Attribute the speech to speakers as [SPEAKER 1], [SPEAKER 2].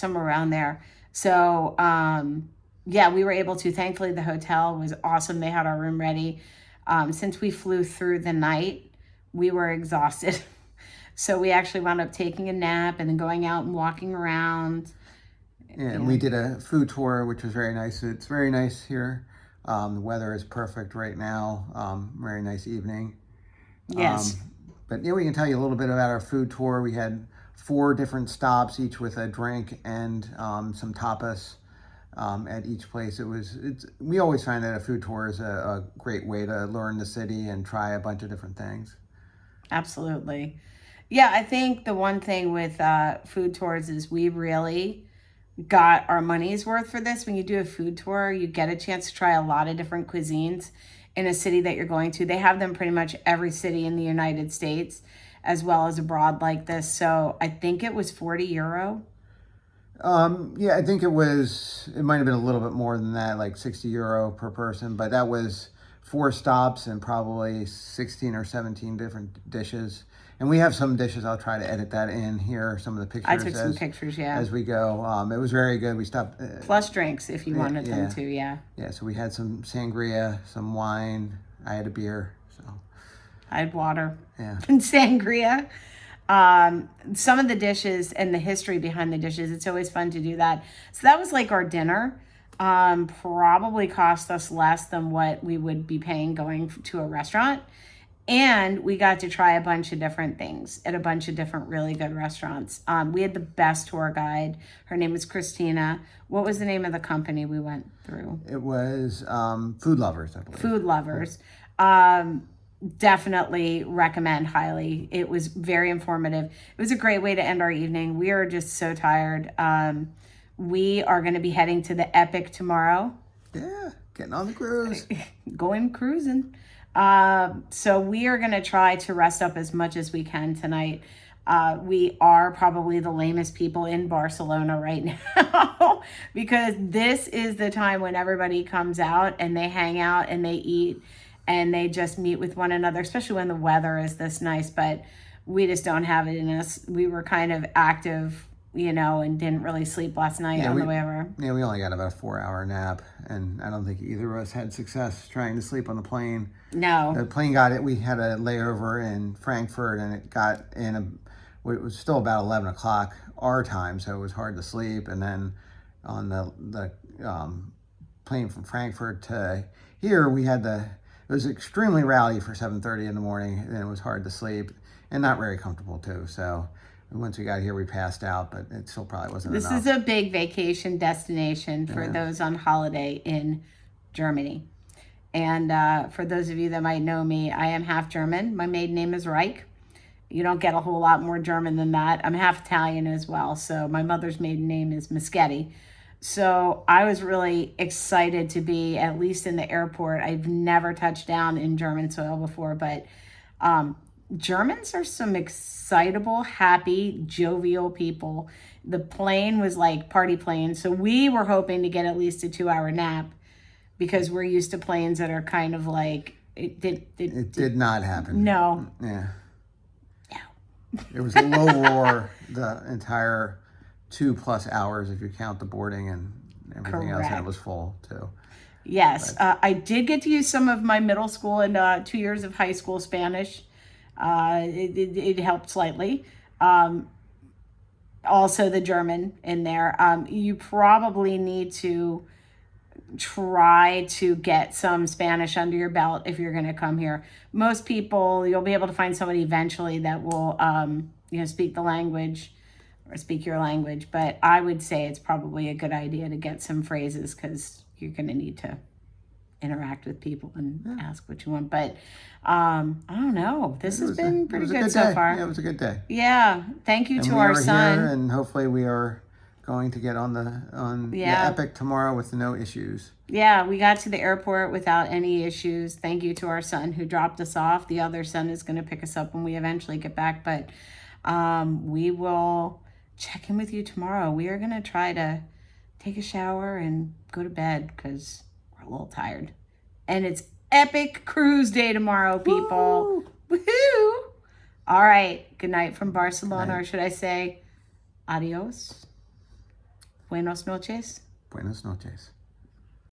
[SPEAKER 1] somewhere around there. So, yeah, we were able to. Thankfully, the hotel was awesome. They had our room ready. Since we flew through the night, we were exhausted. So we actually wound up taking a nap and then going out and walking around.
[SPEAKER 2] And we did a food tour, which was very nice. It's very nice here. The weather is perfect right now. Very nice evening.
[SPEAKER 1] Yes.
[SPEAKER 2] But yeah, we can tell you a little bit about our food tour. We had 4 different stops, each with a drink and some tapas at each place. We always find that a food tour is a great way to learn the city and try a bunch of different things.
[SPEAKER 1] Absolutely. Yeah, I think the one thing with food tours is we really got our money's worth for this. When you do a food tour, you get a chance to try a lot of different cuisines in a city that you're going to. They have them pretty much every city in the United States as well as abroad like this. So I think it was €40.
[SPEAKER 2] Yeah, I think it might have been a little bit more than that, like €60 per person, but that was 4 stops and probably 16 or 17 different dishes. And we have some dishes. I'll try to edit that in here. Some of the pictures.
[SPEAKER 1] I took some pictures, yeah.
[SPEAKER 2] As we go. It was very good. We stopped.
[SPEAKER 1] Plus drinks if you wanted them to, yeah.
[SPEAKER 2] Yeah, so we had some sangria, some wine. I had a beer, so.
[SPEAKER 1] I had water.
[SPEAKER 2] Yeah.
[SPEAKER 1] And sangria. Some of the dishes and the history behind the dishes, it's always fun to do that. So that was like our dinner. Probably cost us less than what we would be paying going to a restaurant. And we got to try a bunch of different things at a bunch of different really good restaurants. We had the best tour guide. Her name was Christina. What was the name of the company we went through?
[SPEAKER 2] It was Food Lovers, I believe.
[SPEAKER 1] Food Lovers. Definitely recommend highly. It was very informative. It was a great way to end our evening. We are just so tired. We are going to be heading to the Epic tomorrow.
[SPEAKER 2] Yeah, getting on the cruise.
[SPEAKER 1] Going cruising. So we are going to try to rest up as much as we can tonight. We are probably the lamest people in Barcelona right now because this is the time when everybody comes out and they hang out and they eat and they just meet with one another, especially when the weather is this nice, but we just don't have it in us. We were kind of active, and didn't really sleep last night on the way over.
[SPEAKER 2] Yeah, we only got about a 4-hour nap, and I don't think either of us had success trying to sleep on the plane.
[SPEAKER 1] No.
[SPEAKER 2] The plane we had a layover in Frankfurt, and it got it was still about 11 o'clock our time, so it was hard to sleep. And then on the plane from Frankfurt to here, it was extremely rowdy for 7:30 in the morning, and it was hard to sleep and not very comfortable too. So once we got here, we passed out, but it still probably wasn't enough.
[SPEAKER 1] This is a big vacation destination for those on holiday in Germany. And for those of you that might know me, I am half German. My maiden name is Reich. You don't get a whole lot more German than that. I'm half Italian as well. So my mother's maiden name is Mischetti. So I was really excited to be at least in the airport. I've never touched down in German soil before, but Germans are some excitable, happy, jovial people. The plane was like party plane. So we were hoping to get at least a 2-hour nap because we're used to planes that are kind of like,
[SPEAKER 2] it did not happen.
[SPEAKER 1] No.
[SPEAKER 2] Yeah. It was a low roar the entire 2+ hours if you count the boarding and everything else, and it was full too.
[SPEAKER 1] Yes. I did get to use some of my middle school and 2 years of high school Spanish. It helped slightly. Also the German in there. You probably need to try to get some Spanish under your belt if you're going to come here. Most people, you'll be able to find somebody eventually that will, speak the language or speak your language. But I would say it's probably a good idea to get some phrases because you're going to need to interact with people and ask what you want. But I don't know. This has been pretty good so far.
[SPEAKER 2] Yeah, it was a good day.
[SPEAKER 1] Yeah. Thank you to our son.
[SPEAKER 2] Here, and hopefully we are going to get on the Epic tomorrow with no issues.
[SPEAKER 1] Yeah, we got to the airport without any issues. Thank you to our son who dropped us off. The other son is going to pick us up when we eventually get back. But we will check in with you tomorrow. We are going to try to take a shower and go to bed because we're a little tired. And it's Epic Cruise Day tomorrow, people. Woohoo! All right. Good night from Barcelona, or should I say adios? Buenos noches.
[SPEAKER 2] Buenas noches.